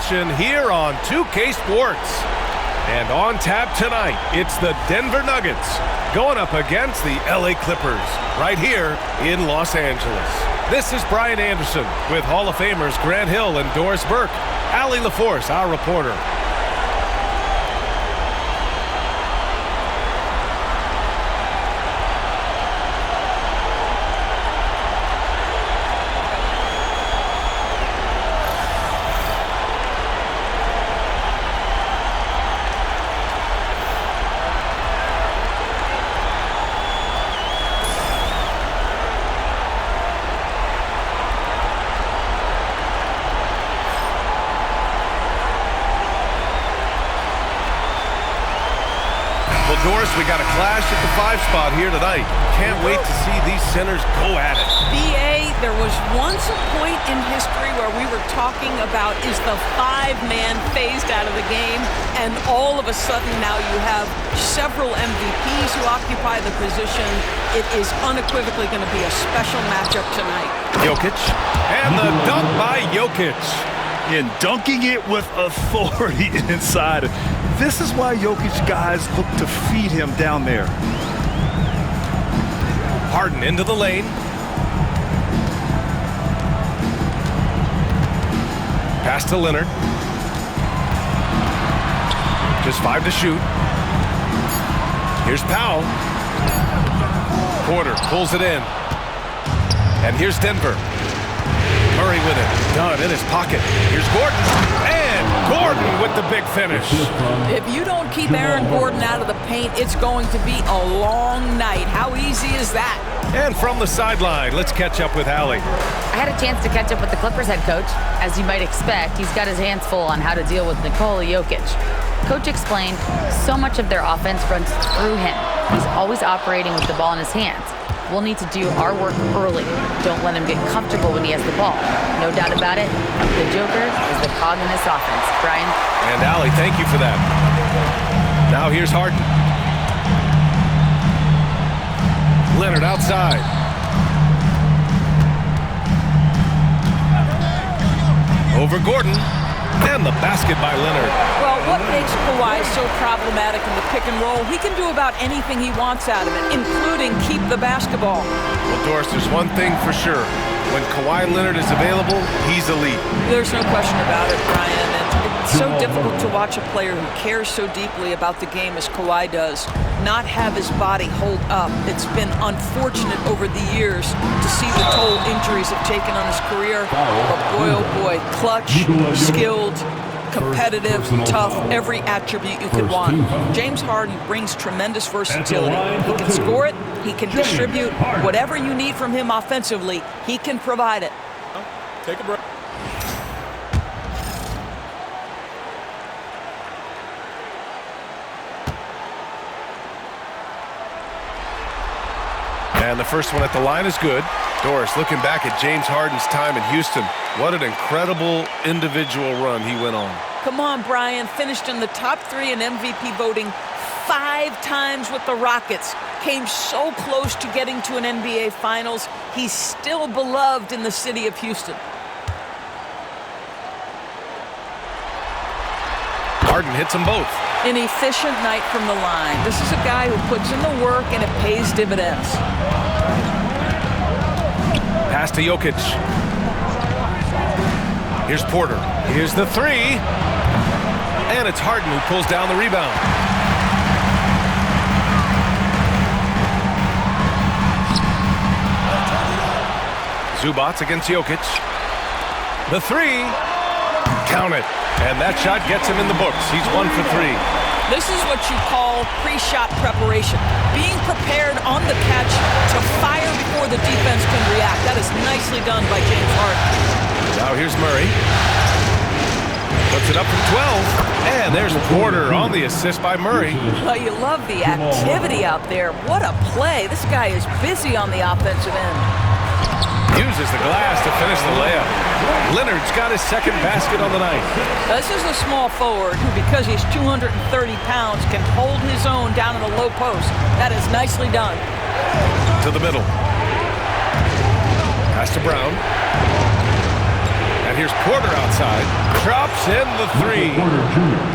action here on 2K Sports. And on tap tonight, it's the Denver Nuggets going up against the LA Clippers right here in Los Angeles. This is Brian Anderson with Hall of Famers Grant Hill and Doris Burke. Allie LaForce, our reporter. Doris, we got a clash at the 5 spot here tonight. Can't wait to see these centers go at it. B.A., there was once a point in history where we were talking about is the 5-man phased out of the game, and all of a sudden now you have several MVPs who occupy the position. It is unequivocally going to be a special matchup tonight. Jokic, and the dunk by Jokic. And dunking it with authority inside. This is why Jokic guys look to feed him down there. Harden into the lane. Pass to Leonard. Just 5 to shoot. Here's Powell. Porter pulls it in. And here's Denver. Murray with it. Done in his pocket. Here's Gordon. And Gordon with the big finish. If you don't keep Aaron Gordon out of the paint, it's going to be a long night. How easy is that? And from the sideline, let's catch up with Allie. I had a chance to catch up with the Clippers head coach. As you might expect, he's got his hands full on how to deal with Nikola Jokic. Coach explained so much of their offense runs through him. He's always operating with the ball in his hands. We'll need to do our work early. Don't let him get comfortable when he has the ball. No doubt about it, the Joker is the cog in this offense. Brian? And Allie, thank you for that. Now here's Harden. Leonard outside. Over Gordon. And the basket by Leonard. Well, what makes Kawhi so problematic in the pick and roll? He can do about anything he wants out of it, including keep the basketball. Well, Doris, there's one thing for sure. When Kawhi Leonard is available, he's elite. There's no question about it, Brian. And it's so difficult to watch a player who cares so deeply about the game as Kawhi does not have his body hold up. It's been unfortunate over the years to see the toll injuries have taken on his career. But boy, oh boy, clutch, skilled, competitive, tough, every attribute you could want. James Harden brings tremendous versatility. He can score it, he can distribute. Whatever you need from him offensively, he can provide it. Take a break. And the first one at the line is good. Doris, looking back at James Harden's time in Houston, what an incredible individual run he went on. Come on, Brian. Finished in the top 3 in MVP voting 5 times with the Rockets. Came so close to getting to an NBA Finals. He's still beloved in the city of Houston. Harden hits them both. An efficient night from the line. This is a guy who puts in the work and it pays dividends. Pass to Jokic. Here's Porter. Here's the 3. And it's Harden who pulls down the rebound. Zubats against Jokic. The 3. Count it. And that shot gets him in the books. He's 1 for 3. This is what you call pre-shot preparation. Being prepared on the catch to fire before the defense can react. That is nicely done by James Harden. Now here's Murray. Puts it up from 12. And there's Porter on the assist by Murray. Well, you love the activity out there. What a play. This guy is busy on the offensive end. Uses the glass to finish the layup. Leonard's got his second basket on the night. This is a small forward who, because he's 230 pounds, can hold his own down in the low post. That is nicely done. To the middle. Pass to Brown. And And here's Porter outside. Drops in the three.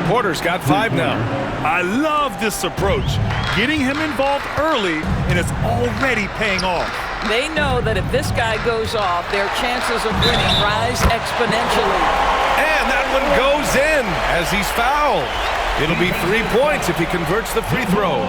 Porter's got 5 now. I love this approach. Getting him involved early, and it's already paying off. They know that if this guy goes off, their chances of winning rise exponentially. And that one goes in as he's fouled. It'll be 3 points if he converts the free throw.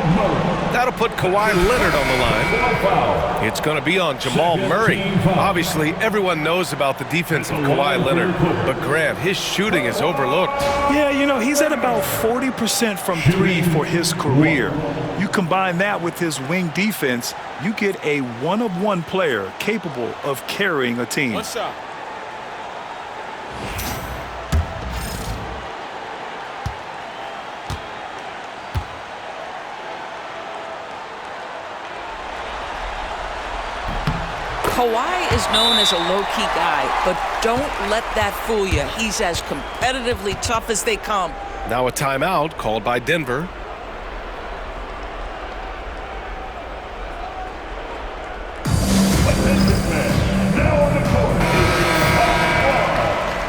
That'll put Kawhi Leonard on the line. It's going to be on Jamal Murray. Obviously, everyone knows about the defense of Kawhi Leonard, but Grant, his shooting is overlooked. Yeah, you know, he's at about 40% from 3 for his career. You combine that with his wing defense, you get a one-of-one player capable of carrying a team. What's up? Kawhi is known as a low-key guy, but don't let that fool you. He's as competitively tough as they come. Now a timeout called by Denver. Now on the court.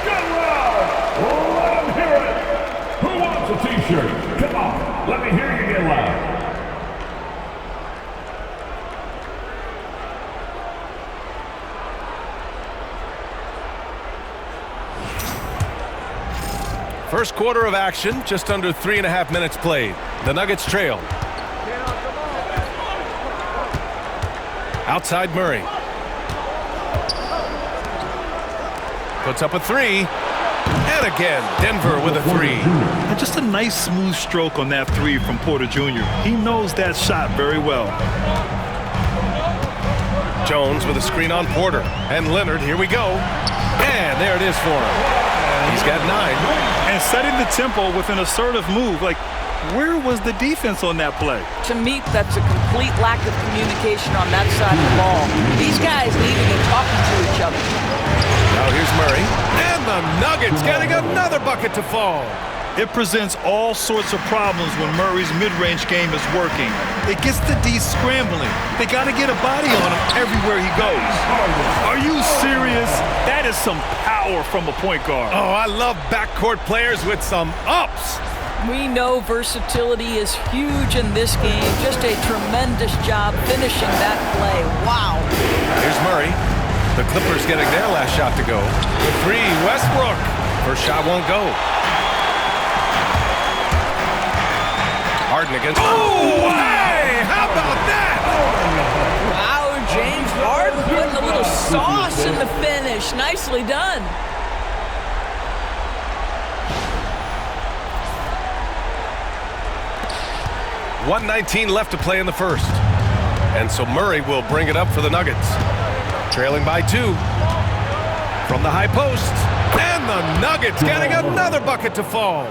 Get loud! Let them hear it! Who wants a t-shirt? Come on, let me hear you get loud. First quarter of action, just under 3.5 minutes played. The Nuggets trail. Outside Murray. Puts up a 3. And again, Denver with a 3. And just a nice smooth stroke on that 3 from Porter Jr. He knows that shot very well. Jones with a screen on Porter. And Leonard, here we go. And there it is for him. He's got 9. And setting the tempo with an assertive move. Like, where was the defense on that play? To me, that's a complete lack of communication on that side of the ball. These guys need to be talking to each other. Now here's Murray. And the Nuggets getting another bucket to fall. It presents all sorts of problems when Murray's mid-range game is working. It gets the D scrambling. They got to get a body on him everywhere he goes. Are you serious? That is some power from a point guard. Oh, I love backcourt players with some ups. We know versatility is huge in this game. Just a tremendous job finishing that play. Wow. Here's Murray. The Clippers getting their last shot to go. The 3, Westbrook. First shot won't go. Harden against. Oh, hey! How about that? Wow, James Harden putting a little sauce in the finish. Nicely done. .119 left to play in the first. And so Murray will bring it up for the Nuggets. Trailing by 2. From the high post. And the Nuggets getting another bucket to fall.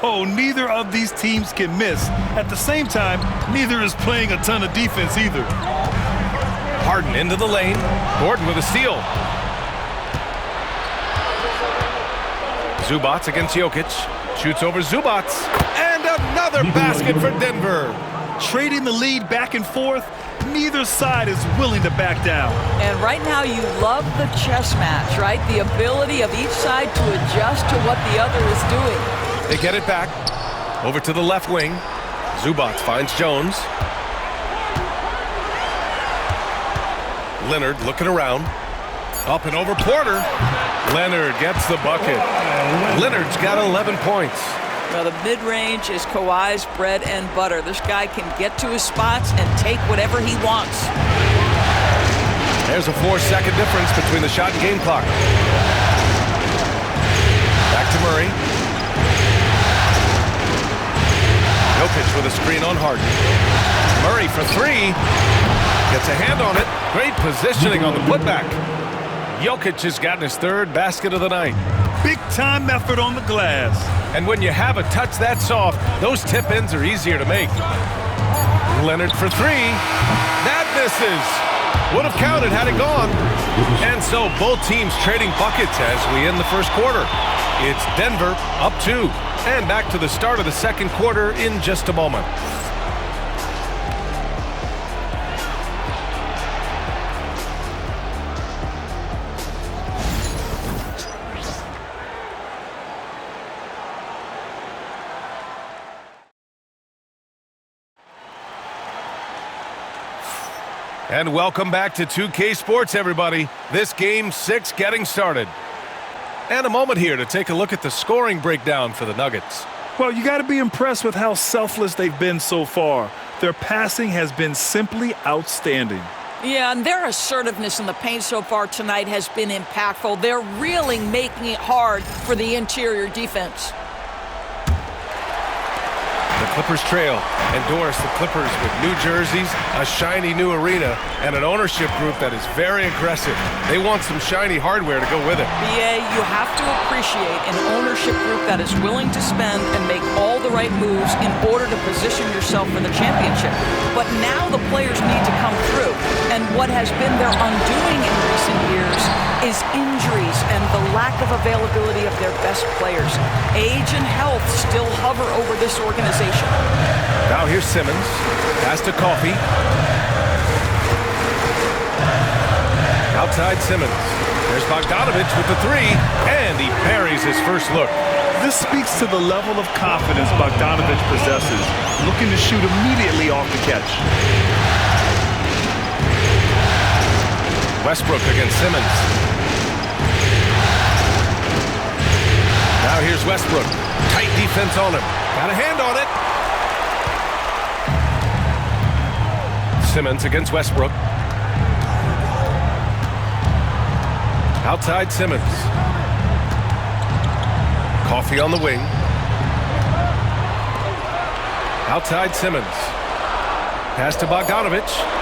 Oh, neither of these teams can miss. At the same time, neither is playing a ton of defense either. Harden into the lane. Gordon with a steal. Zubats against Jokic. Shoots over Zubats. And another basket for Denver. Trading the lead back and forth, neither side is willing to back down. And right now you love the chess match, right? The ability of each side to adjust to what the other is doing. They get it back. Over to the left wing. Zubats finds Jones. Leonard looking around. Up and over Porter. Leonard gets the bucket. Leonard's got 11 points. Now the mid-range is Kawhi's bread and butter. This guy can get to his spots and take whatever he wants. There's a 4-second difference between the shot and game clock. Back to Murray. Jokic with a screen on Harden. Murray for 3. Gets a hand on it. Great positioning on the putback. Jokic has gotten his 3rd basket of the night. Big-time effort on the glass. And when you have a touch that soft, those tip-ins are easier to make. Leonard for 3. That misses. Would have counted had it gone. And so both teams trading buckets as we end the first quarter. It's Denver up 2. And back to the start of the second quarter in just a moment. And welcome back to 2K Sports, everybody. This Game 6 getting started. And a moment here to take a look at the scoring breakdown for the Nuggets. Well, you got to be impressed with how selfless they've been so far. Their passing has been simply outstanding. Yeah, and their assertiveness in the paint so far tonight has been impactful. They're really making it hard for the interior defense. The Clippers trail. Endorse the Clippers with new jerseys, a shiny new arena, and an ownership group that is very aggressive. They want some shiny hardware to go with it. BA, you have to appreciate an ownership group that is willing to spend and make all the right moves in order to position yourself for the championship. But now the players need to come through. And what has been their undoing in recent years is injuries and the lack of availability of their best players. Age and health still hover over this organization. Now here's Simmons. Pass to Coffey. Outside Simmons. There's Bogdanovich with the three, and he buries his first look. This speaks to the level of confidence Bogdanovich possesses, looking to shoot immediately off the catch. Westbrook against Simmons. Now here's Westbrook. Tight defense on him. Got a hand on it. Simmons against Westbrook. Outside Simmons. Coffey on the wing. Outside Simmons. Pass to Bogdanovich.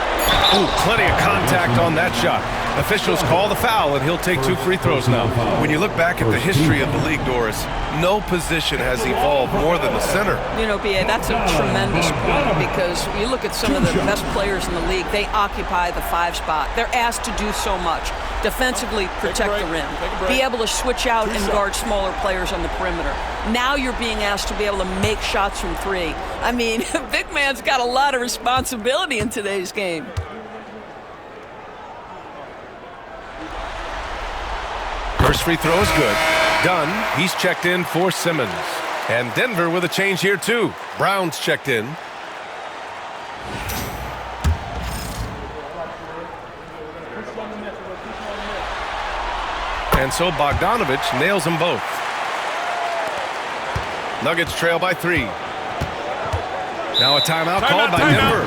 Ooh, plenty of contact on that shot. Officials call the foul, and he'll take 2 free throws now. When you look back at the history of the league, Doris, no position has evolved more than the center. You know, BA, that's a tremendous point because you look at some of the best players in the league, they occupy the 5 spot. They're asked to do so much. Defensively, protect the rim. Be able to switch out and guard smaller players on the perimeter. Now you're being asked to be able to make shots from 3. I mean, big man's got a lot of responsibility in today's game. First free throw is good. Dunn, he's checked in for Simmons. And Denver with a change here too. Brown's checked in. And so Bogdanovich nails them both. Nuggets trail by 3. Now a timeout called by Denver.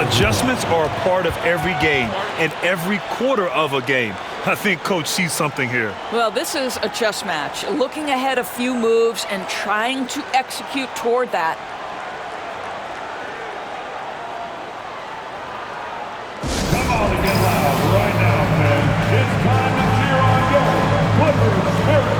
Adjustments are a part of every game and every quarter of a game. I think Coach sees something here. Well, this is a chess match. Looking ahead a few moves and trying to execute toward that. Come on and get loud right now, man. It's time to cheer on your Clippers spirit.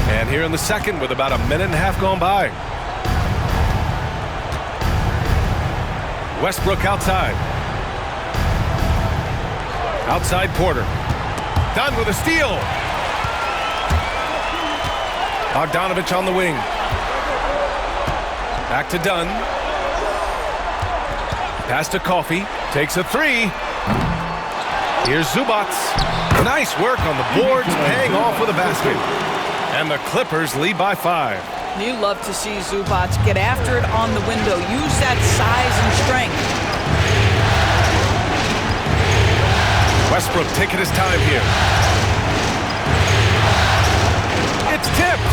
And here in the second with about a minute and a half gone by. Westbrook outside. Outside Porter. Dunn with a steal. Bogdanovich on the wing. Back to Dunn. Pass to Coffey. Takes a 3. Here's Zubac. Nice work on the boards, paying off with a basket. And the Clippers lead by 5. You love to see Zubac get after it on the window. Use that size and strength. Westbrook taking his time here. It's tipped.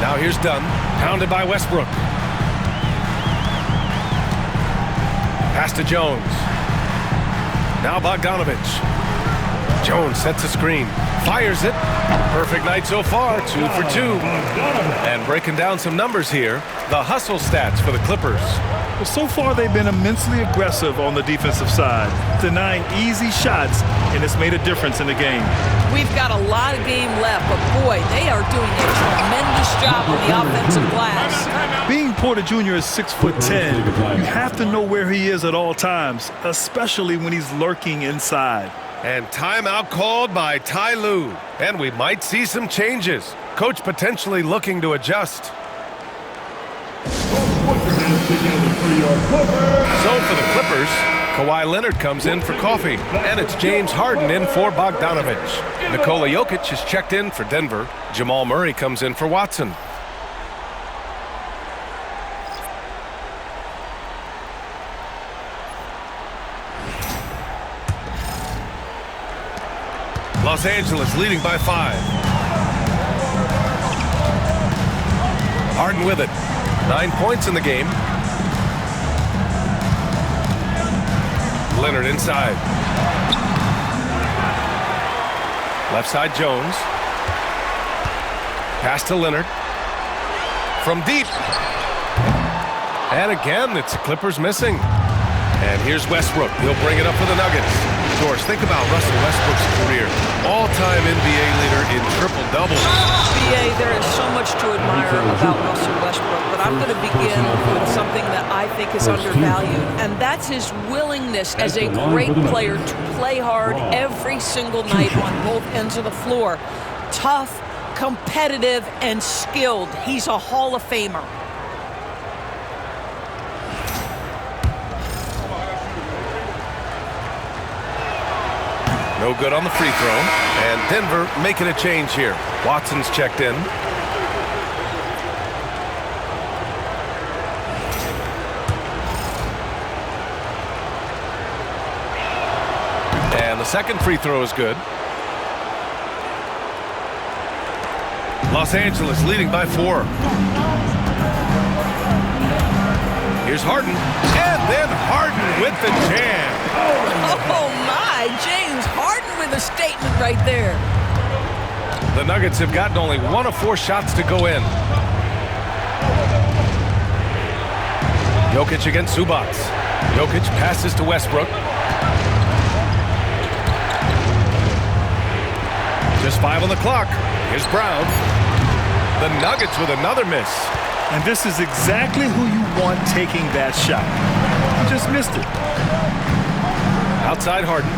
Now here's Dunn. Pounded by Westbrook. Pass to Jones. Now Bogdanovich. Jones sets a screen. Fires it. Perfect night so far. 2 for 2. And breaking down some numbers here. The hustle stats for the Clippers. Well, so far they've been immensely aggressive on the defensive side, denying easy shots, and it's made a difference in the game. We've got a lot of game left, but boy, they are doing a tremendous Nice job on the offensive glass. Being Porter Jr. is 6'10", you have to know where he is at all times, especially when he's lurking inside. And timeout called by Ty Lue. And we might see some changes. Coach potentially looking to adjust. So for the Clippers, Kawhi Leonard comes in for coffee. And it's James Harden in for Bogdanovich. Nikola Jokic is checked in for Denver. Jamal Murray comes in for Watson. Los Angeles leading by 5. Harden with it. 9 points in the game. Leonard inside. Left side Jones. Pass to Leonard. From deep. And again, it's the Clippers missing. And here's Westbrook. He'll bring it up for the Nuggets. George, think about Russell Westbrook's career. All-time NBA leader in triple-doubles. NBA, there is so much to admire about Russell Westbrook, but I'm going to begin with something that I think is undervalued, and that's his willingness as a great player to play hard every single night on both ends of the floor. Tough, competitive, and skilled. He's a Hall of Famer. No good on the free throw. And Denver making a change here. Watson's checked in. And the second free throw is good. Los Angeles leading by 4. Here's Harden. And then Harden with the jam. Oh, my. James Harden with a statement right there. The Nuggets have gotten only 1 of 4 shots to go in. Jokic against Zubac. Jokic passes to Westbrook. Just 5 on the clock. Here's Brown. The Nuggets with another miss. And this is exactly who you want taking that shot. You just missed it. Outside Harden.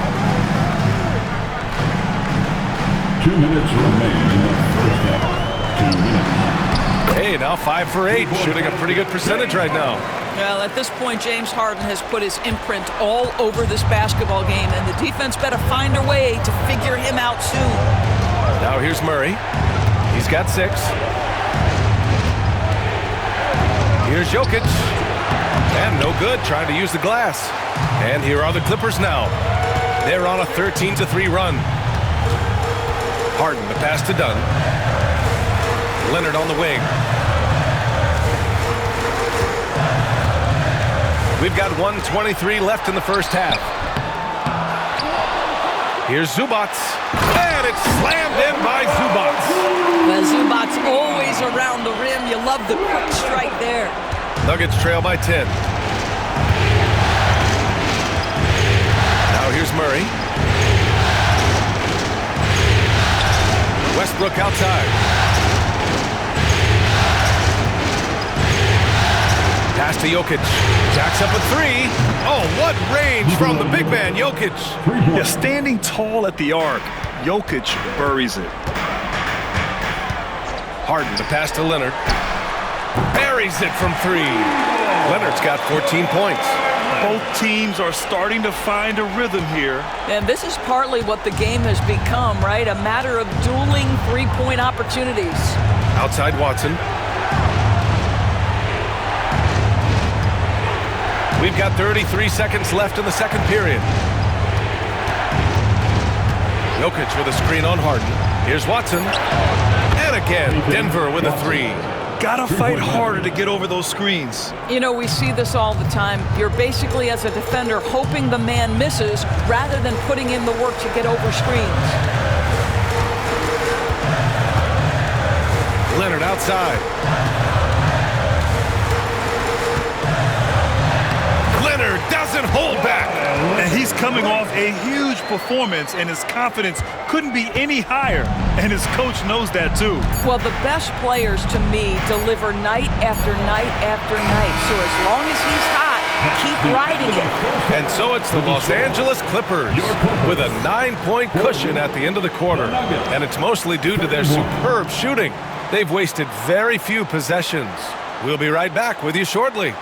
2 minutes remain in the first half. 2 minutes. Hey, now 5 for 8. Shooting a pretty good percentage right now. Well, at this point, James Harden has put his imprint all over this basketball game, and the defense better find a way to figure him out soon. Now here's Murray. He's got 6. Here's Jokic. And no good, trying to use the glass. And here are the Clippers now. They're on a 13-3 run. Harden, the pass to Dunn. Leonard on the wing. We've got 1:23 left in the first half. Here's Zubac. And it's slammed in by Zubac. Well, Zubac's always around the rim. You love the quick strike there. Nuggets trail by 10. Now here's Murray. Westbrook outside. Pass to Jokic. Jacks up a 3. Oh, what range from the big man, Jokic. Yeah, standing tall at the arc, Jokic buries it. Harden, the pass to Leonard. Buries it from 3. Leonard's got 14 points. Both teams are starting to find a rhythm here. And this is partly what the game has become, right? A matter of dueling three-point opportunities. Outside Watson. We've got 33 seconds left in the second period. Jokic with a screen on Harden. Here's Watson. And again, Denver with a 3. Gotta fight harder to get over those screens. You know, we see this all the time. You're basically, as a defender, hoping the man misses rather than putting in the work to get over screens. Leonard outside. Leonard does doesn't hold back. And he's coming off a huge performance, and his confidence couldn't be any higher. And his coach knows that too. Well, the best players to me deliver night after night after night. So as long as he's hot, keep riding it. And so it's the Los Angeles Clippers with a 9-point cushion at the end of the quarter. And it's mostly due to their superb shooting. They've wasted very few possessions. We'll be right back with you shortly.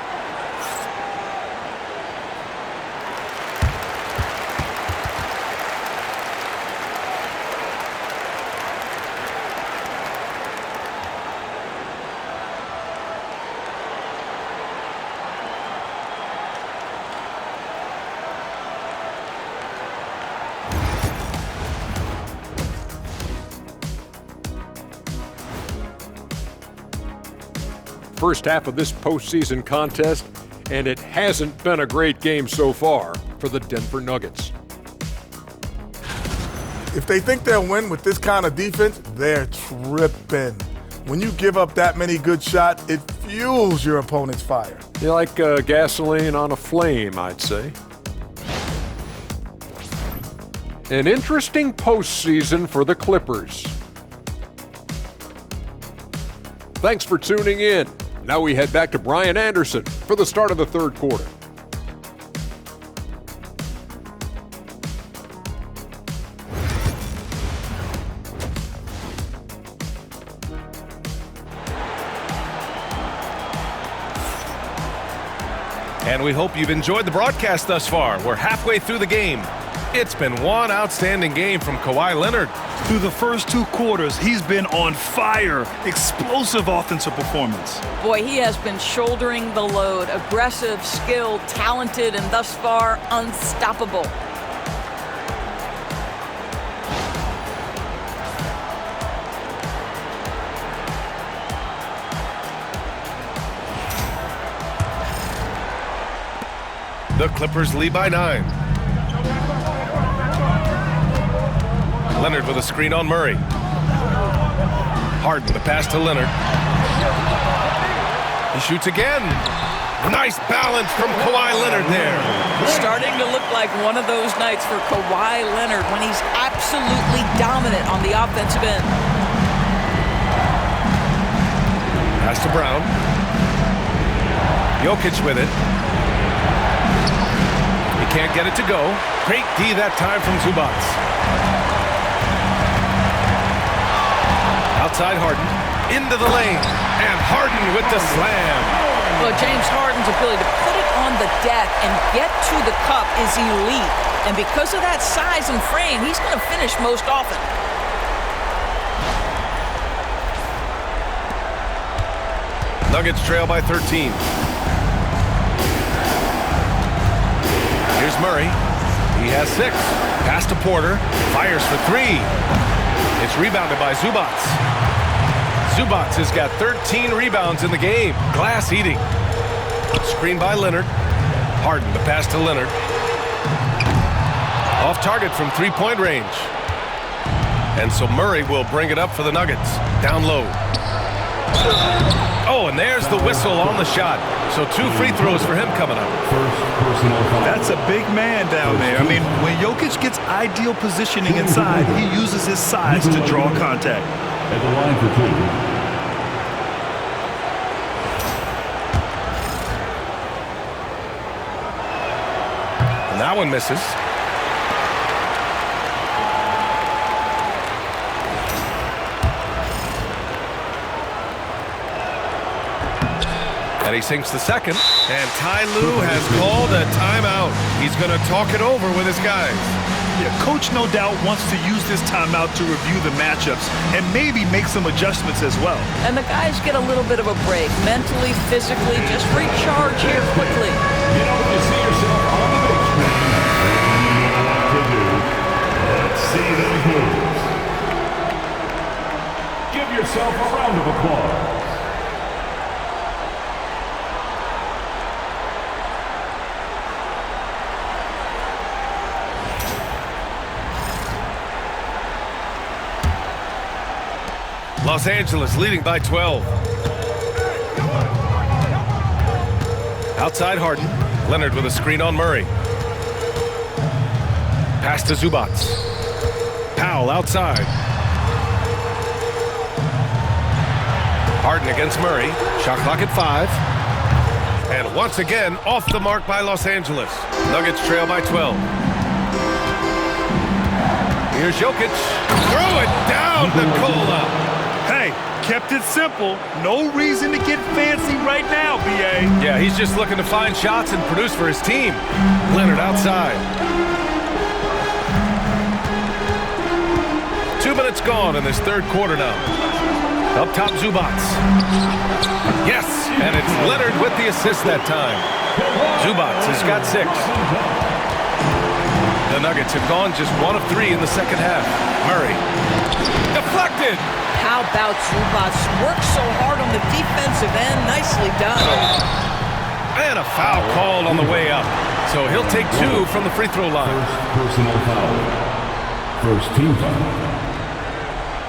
First half of this postseason contest, and it hasn't been a great game so far for the Denver Nuggets. If they think they'll win with this kind of defense, they're tripping. When you give up that many good shots, it fuels your opponent's fire. You're like gasoline on a flame, I'd say. An interesting postseason for the Clippers. Thanks for tuning in. Now we head back to Brian Anderson for the start of the third quarter. And we hope you've enjoyed the broadcast thus far. We're halfway through the game. It's been one outstanding game from Kawhi Leonard. Through the first 2 quarters, he's been on fire. Explosive offensive performance. Boy, he has been shouldering the load. Aggressive, skilled, talented, and thus far, unstoppable. The Clippers lead by 9. Leonard with a screen on Murray. Harden, the pass to Leonard. He shoots again. Nice balance from Kawhi Leonard there. Starting to look like one of those nights for Kawhi Leonard when he's absolutely dominant on the offensive end. Pass to Brown. Jokic with it. He can't get it to go. Great D that time from Zubac. Outside Harden, into the lane, and Harden with the slam. Well, James Harden's ability to put it on the deck and get to the cup is elite. And because of that size and frame, he's going to finish most often. Nuggets trail by 13. Here's Murray. He has 6. Pass to Porter. Fires for 3. It's rebounded by Zubac. Zubac has got 13 rebounds in the game. Glass eating. Screen by Leonard. Harden, the pass to Leonard. Off target from 3-point range. And so Murray will bring it up for the Nuggets. Down low. Oh, and there's the whistle on the shot. So 2 free throws for him coming up. That's a big man down there. I mean, when Jokic gets ideal positioning inside, he uses his size to draw contact. At the line for 2. And that one misses. And he sinks the second. And Ty Lue has called a timeout. He's going to talk it over with his guys. Yeah, Coach no doubt wants to use this timeout to review the matchups and maybe make some adjustments as well. And the guys get a little bit of a break. Mentally, physically, just recharge here quickly. You know, when you see yourself on the bench, to do, let's see those moves. Give yourself a round of applause. Los Angeles leading by 12. Outside Harden. Leonard with a screen on Murray. Pass to Zubac. Powell outside. Harden against Murray. Shot clock at 5. And once again, off the mark by Los Angeles. Nuggets trail by 12. Here's Jokic. Throw it down, Nikola. Hey, kept it simple. No reason to get fancy right now, B.A. Yeah, he's just looking to find shots and produce for his team. Leonard outside. 2 minutes gone in this third quarter now. Up top, Zubac. Yes, and it's Leonard with the assist that time. Zubac has got 6. The Nuggets have gone just 1 of 3 in the second half. Murray. Deflected. How about Zubac? Worked so hard on the defensive end. Nicely done. And a foul called on the way up. So he'll take 2 from the free throw line. Personal foul. First team foul.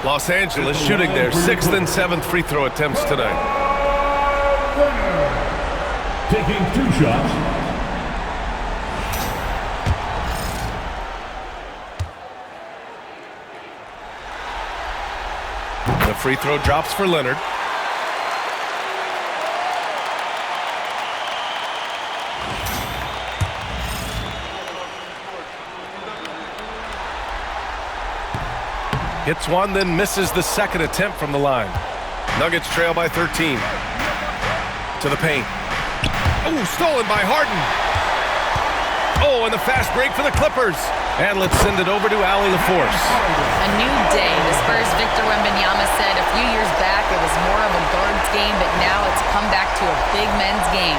Los Angeles shooting their 6th and 7th free throw attempts tonight. Taking 2 shots. The free throw drops for Leonard. Hits one, then misses the second attempt from the line. Nuggets trail by 13. To the paint. Oh, stolen by Harden. Oh, and the fast break for the Clippers. And let's send it over to Allie LaForce. A new day. The Spurs' Victor Wembanyama said a few years back it was more of a guards game, but now it's come back to a big men's game.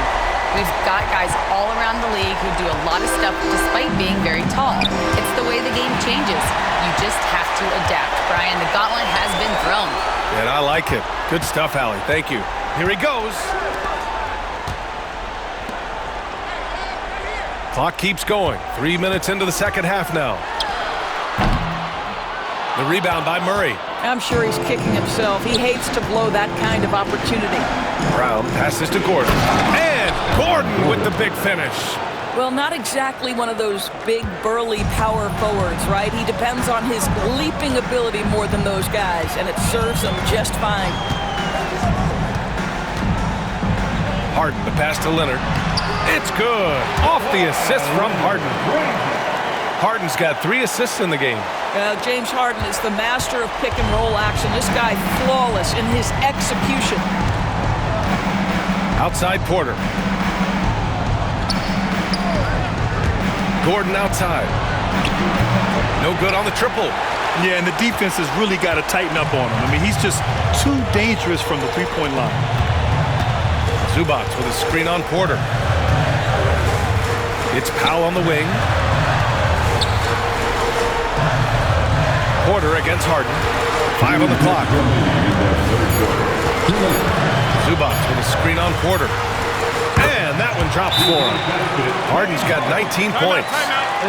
We've got guys all around the league who do a lot of stuff despite being very tall. It's the way the game changes. You just have to adapt. Brian, the gauntlet has been thrown. And I like it. Good stuff, Allie. Thank you. Here he goes. Clock keeps going. 3 minutes into the second half now. The rebound by Murray. I'm sure he's kicking himself. He hates to blow that kind of opportunity. Brown passes to Gordon. And Gordon with the big finish. Well, not exactly one of those big, burly power forwards, right? He depends on his leaping ability more than those guys, and it serves him just fine. Harden, the pass to Leonard. It's good. Off the assist from Harden. Harden's got 3 assists in the game. James Harden is the master of pick and roll action. This guy flawless in his execution. Outside Porter. Gordon outside. No good on the triple. Yeah, and the defense has really got to tighten up on him. I mean, he's just too dangerous from the three-point line. Zubac with a screen on Porter. It's Powell on the wing. Porter against Harden. 5 on the clock. Zubac with a screen on Porter. And that one drops for him. Harden's got 19 points.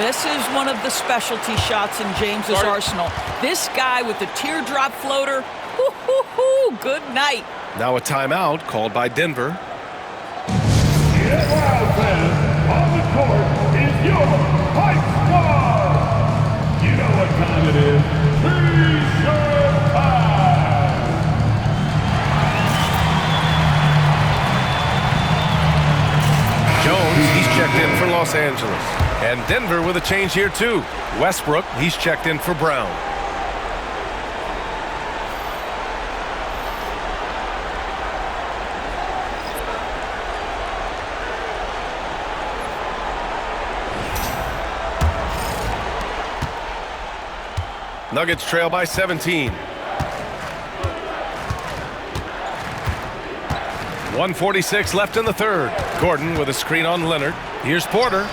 This is one of the specialty shots in James's arsenal. This guy with the teardrop floater. Woo-hoo-hoo, good night. Now a timeout called by Denver. Get loud, fans. On the court is your Hype Squad. You know what time it is. T-shirt time. Jones, he's checked in for Los Angeles. And Denver with a change here too. Westbrook, he's checked in for Brown. Nuggets trail by 17. 1:46 left in the third. Gordon with a screen on Leonard. Here's Porter.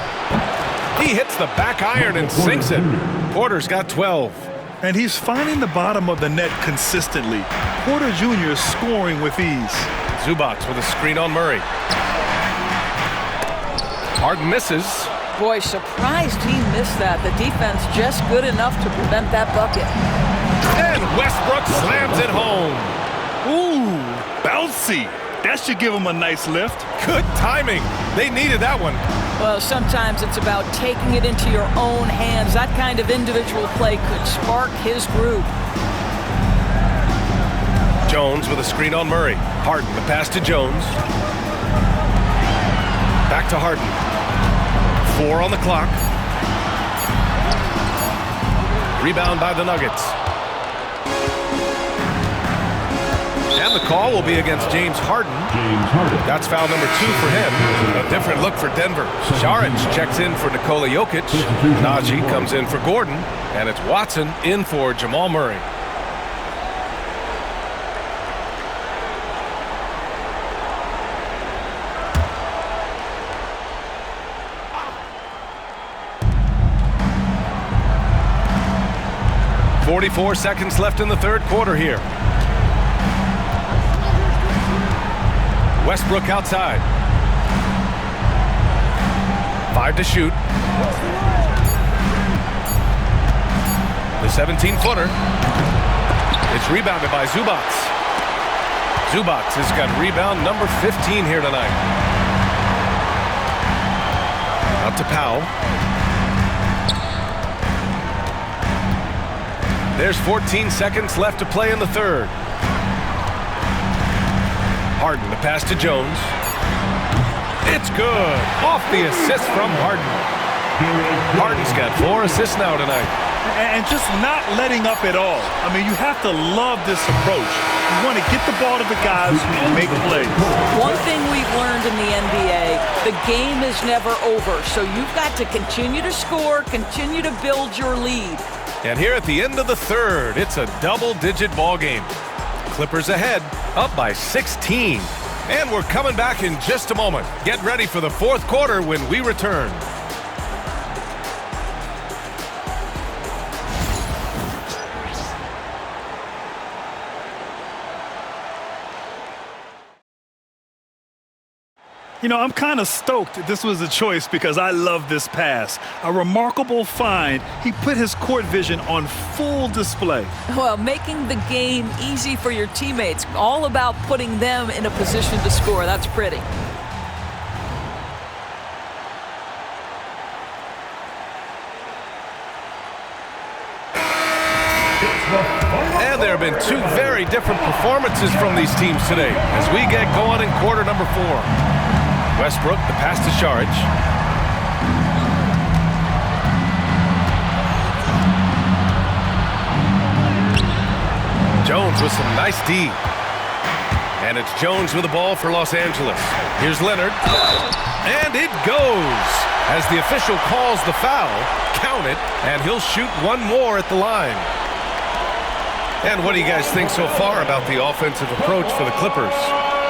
He hits the back iron and sinks it. Porter's got 12. And he's finding the bottom of the net consistently. Porter Jr. is scoring with ease. Zubac with a screen on Murray. Harden misses. Boy, surprised he missed that. The defense just good enough to prevent that bucket. And Westbrook slams it home. Ooh, bouncy. That should give him a nice lift. Good timing. They needed that one. Well, sometimes it's about taking it into your own hands. That kind of individual play could spark his group. Jones with a screen on Murray. Harden, the pass to Jones. Back to Harden. 4 on the clock. Rebound by the Nuggets. And the call will be against James Harden. That's foul number 2 for him. A different look for Denver. Saric checks in for Nikola Jokic. Najee comes in for Gordon. And it's Watson in for Jamal Murray. .44 seconds left in the third quarter here. Westbrook outside. 5 to shoot. The 17-footer. It's rebounded by Zubac. Zubac has got rebound number 15 here tonight. Out to Powell. There's 14 seconds left to play in the third. Harden, the pass to Jones. It's good. Off the assist from Harden. Harden's got 4 assists now tonight. And just not letting up at all. I mean, you have to love this approach. You want to get the ball to the guys and make plays. One thing we've learned in the NBA, the game is never over. So you've got to continue to score, continue to build your lead. And here at the end of the third, it's a double-digit ball game. Clippers ahead, up by 16. And we're coming back in just a moment. Get ready for the fourth quarter when we return. You know, I'm kind of stoked this was a choice because I love this pass. A remarkable find. He put his court vision on full display. Well, making the game easy for your teammates. All about putting them in a position to score. That's pretty. And there have been 2 very different performances from these teams today as we get going in quarter number 4. Westbrook, the pass to Saric. Jones with some nice D. And it's Jones with the ball for Los Angeles. Here's Leonard. And it goes. As the official calls the foul, count it, and he'll shoot 1 more at the line. And what do you guys think so far about the offensive approach for the Clippers?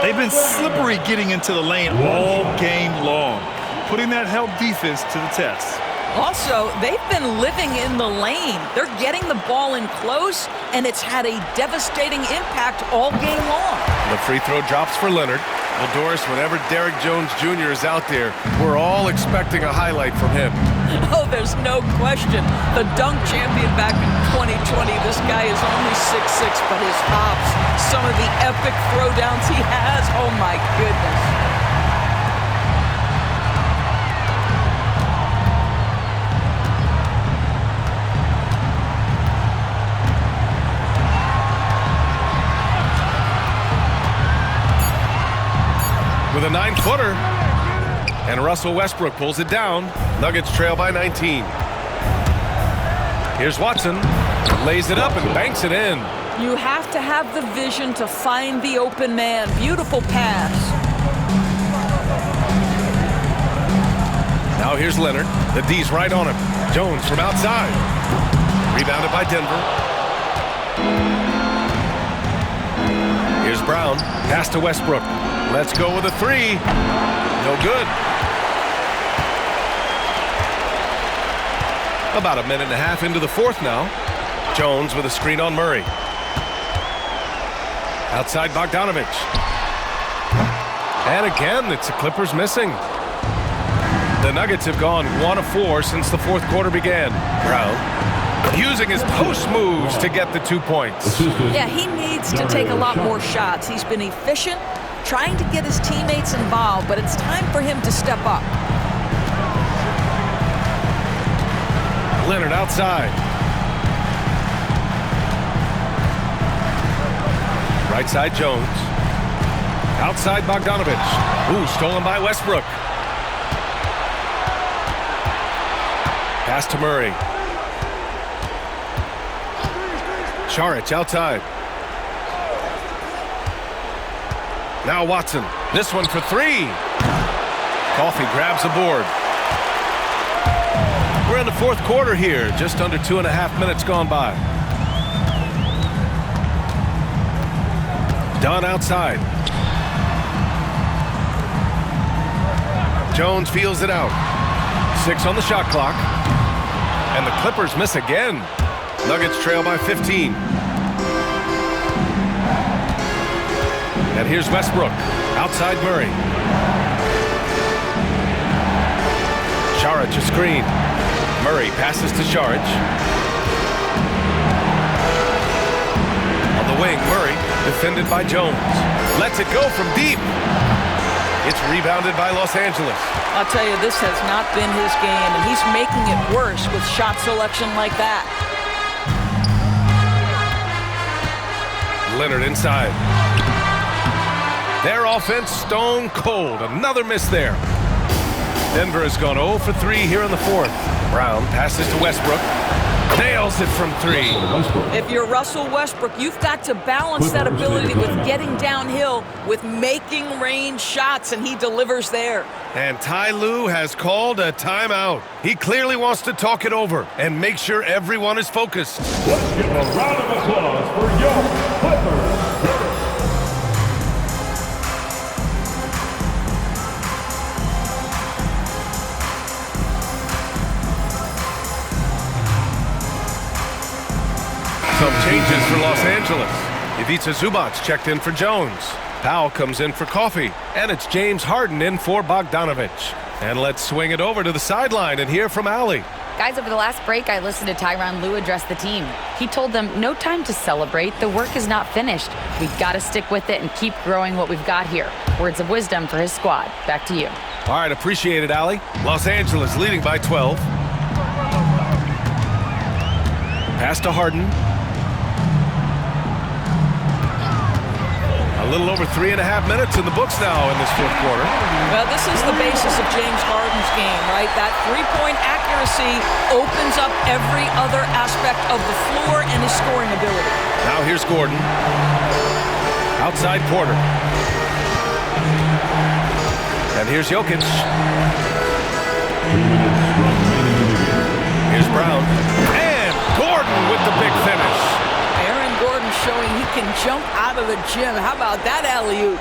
They've been slippery getting into the lane all game long, putting that help defense to the test. Also, they've been living in the lane. They're getting the ball in close, and it's had a devastating impact all game long. The free throw drops for Leonard. Well, Doris, whenever Derrick Jones Jr. is out there, we're all expecting a highlight from him. Oh, there's no question. The dunk champion back in 2020, this guy is only 6'6", but his hops, some of the epic throwdowns he has, oh my goodness. With a 9-footer, and Russell Westbrook pulls it down. Nuggets trail by 19. Here's Watson, lays it up and banks it in. You have to have the vision to find the open man. Beautiful pass. Now here's Leonard. The D's right on him. Jones from outside. Rebounded by Denver. Here's Brown. Pass to Westbrook. Let's go with a 3. No good. About a minute and a half into the fourth now. Jones with a screen on Murray. Outside Bogdanovich. And again, it's the Clippers missing. The Nuggets have gone 1 of 4 since the fourth quarter began. Brown using his post moves to get the 2 points. Yeah, he needs to take a lot more shots. He's been efficient, trying to get his teammates involved, but it's time for him to step up. Leonard outside. Right side Jones. Outside Bogdanovich. Ooh, stolen by Westbrook. Pass to Murray. Saric outside. Now Watson. This one for three. Coffey grabs the board. We're in the fourth quarter here. Just under 2.5 minutes gone by. Dunn outside. Jones feels it out. 6 on the shot clock. And the Clippers miss again. Nuggets trail by 15. And here's Westbrook. Outside Murray. Saric a screen. Murray passes to Saric. On the wing, Murray, defended by Jones. Lets it go from deep. It's rebounded by Los Angeles. I'll tell you, this has not been his game, and he's making it worse with shot selection like that. Leonard inside. Their offense stone cold. Another miss there. Denver has gone 0 for 3 here in the fourth. Brown passes to Westbrook. Nails it from 3. If you're Russell Westbrook, you've got to balance that ability with getting downhill, with making range shots, and he delivers there. And Ty Lue has called a timeout. He clearly wants to talk it over and make sure everyone is focused. Let's give a round of applause for your Clippers. Some changes for Los Angeles. Ivica Zubac checked in for Jones. Powell comes in for Coffey. And it's James Harden in for Bogdanovich. And let's swing it over to the sideline and hear from Allie. Guys, over the last break, I listened to Tyronn Lue address the team. He told them, no time to celebrate. The work is not finished. We've got to stick with it and keep growing what we've got here. Words of wisdom for his squad. Back to you. All right, appreciate it, Allie. Los Angeles leading by 12. Pass to Harden. A little over 3.5 minutes in the books now in this fourth quarter. Well, this is the basis of James Harden's game, right? That three-point accuracy opens up every other aspect of the floor and his scoring ability. Now here's Gordon. Outside Porter. And here's Jokic. Here's Brown. And Gordon with the big finish. Gordon showing he can jump out of the gym. How about that alley-oop?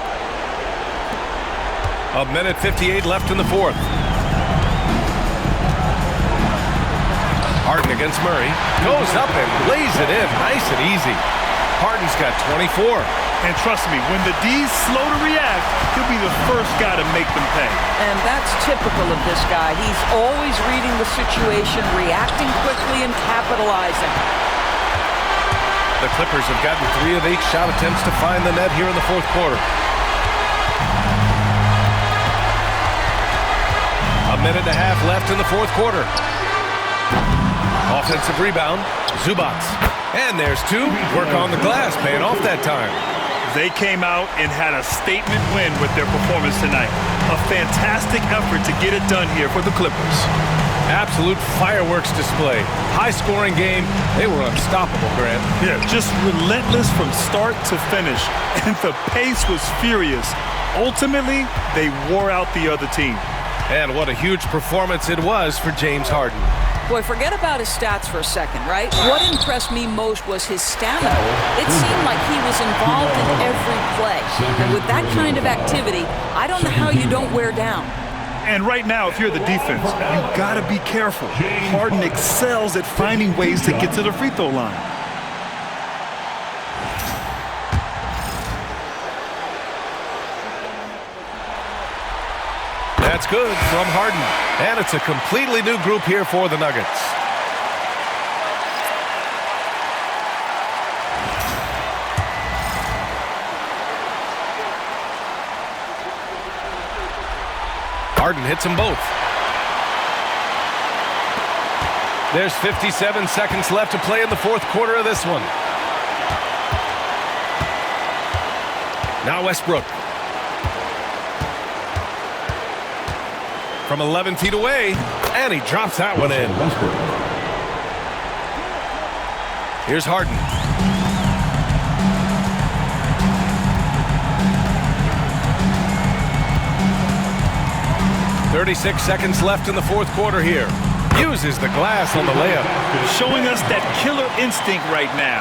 1:58 left in the fourth. Harden against Murray. Goes up and lays it in. Nice and easy. Harden's got 24. And trust me, when the D's slow to react, he'll be the first guy to make them pay. And that's typical of this guy. He's always reading the situation, reacting quickly, and capitalizing. The Clippers have gotten 3 of 8 shot attempts to find the net here in the fourth quarter. 1.5 minutes left in the fourth quarter. Offensive rebound, Zubac. And there's 2. Work on the glass, paying off that time. They came out and had a statement win with their performance tonight. A fantastic effort to get it done here for the Clippers. Absolute fireworks display. High-scoring game. They were unstoppable, Grant. Yeah, just relentless from start to finish. And the pace was furious. Ultimately, they wore out the other team. And what a huge performance it was for James Harden. Boy, forget about his stats for a second, right? What impressed me most was his stamina. It seemed like he was involved in every play. And with that kind of activity, I don't know how you don't wear down. And right now, if you're the defense, you gotta be careful. Harden excels at finding ways to get to the free throw line. That's good from Harden. And it's a completely new group here for the Nuggets. Harden hits them both. There's 57 seconds left to play in the fourth quarter of this one. Now Westbrook. From 11 feet away, and he drops that one in. Here's Harden. "36 seconds left in the fourth quarter here. Uses the glass on the layup. Showing us that killer instinct right now.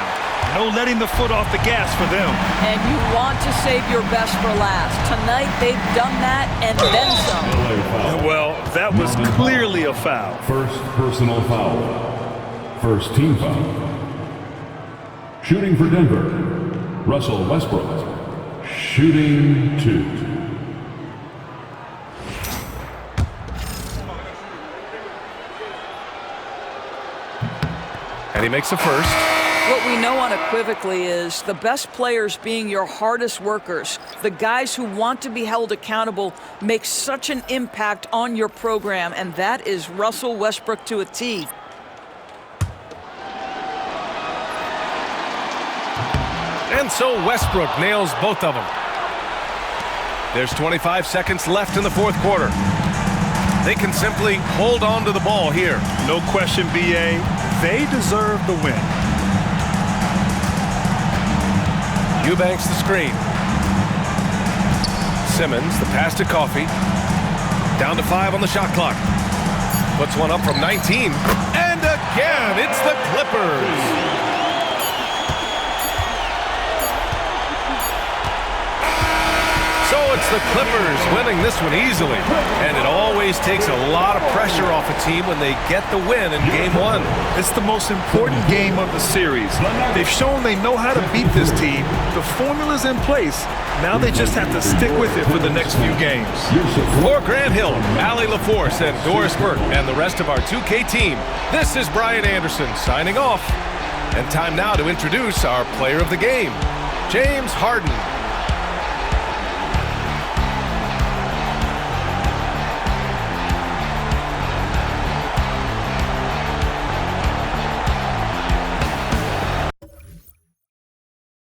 No letting the foot off the gas for them. And you want to save your best for last. Tonight, they've done that and then some. Well, that was clearly a foul. First personal foul. First team foul. Shooting for Denver, Russell Westbrook. Shooting 2. And he makes the first. What we know unequivocally is the best players being your hardest workers, the guys who want to be held accountable, make such an impact on your program, and that is Russell Westbrook to a T. And so Westbrook nails both of them. There's 25 seconds left in the fourth quarter. They can simply hold on to the ball here. No question, B.A. They deserve the win. Eubanks the screen. Simmons, the pass to Coffey. Down to 5 on the shot clock. Puts one up from 19. And again, it's the Clippers. So it's the Clippers winning this one easily. And it always takes a lot of pressure off a team when they get the win in Game 1. It's the most important game of the series. They've shown they know how to beat this team. The formula's in place. Now they just have to stick with it for the next few games. For Grant Hill, Allie LaForce, and Doris Burke, and the rest of our 2K team, this is Brian Anderson signing off. And time now to introduce our player of the game, James Harden.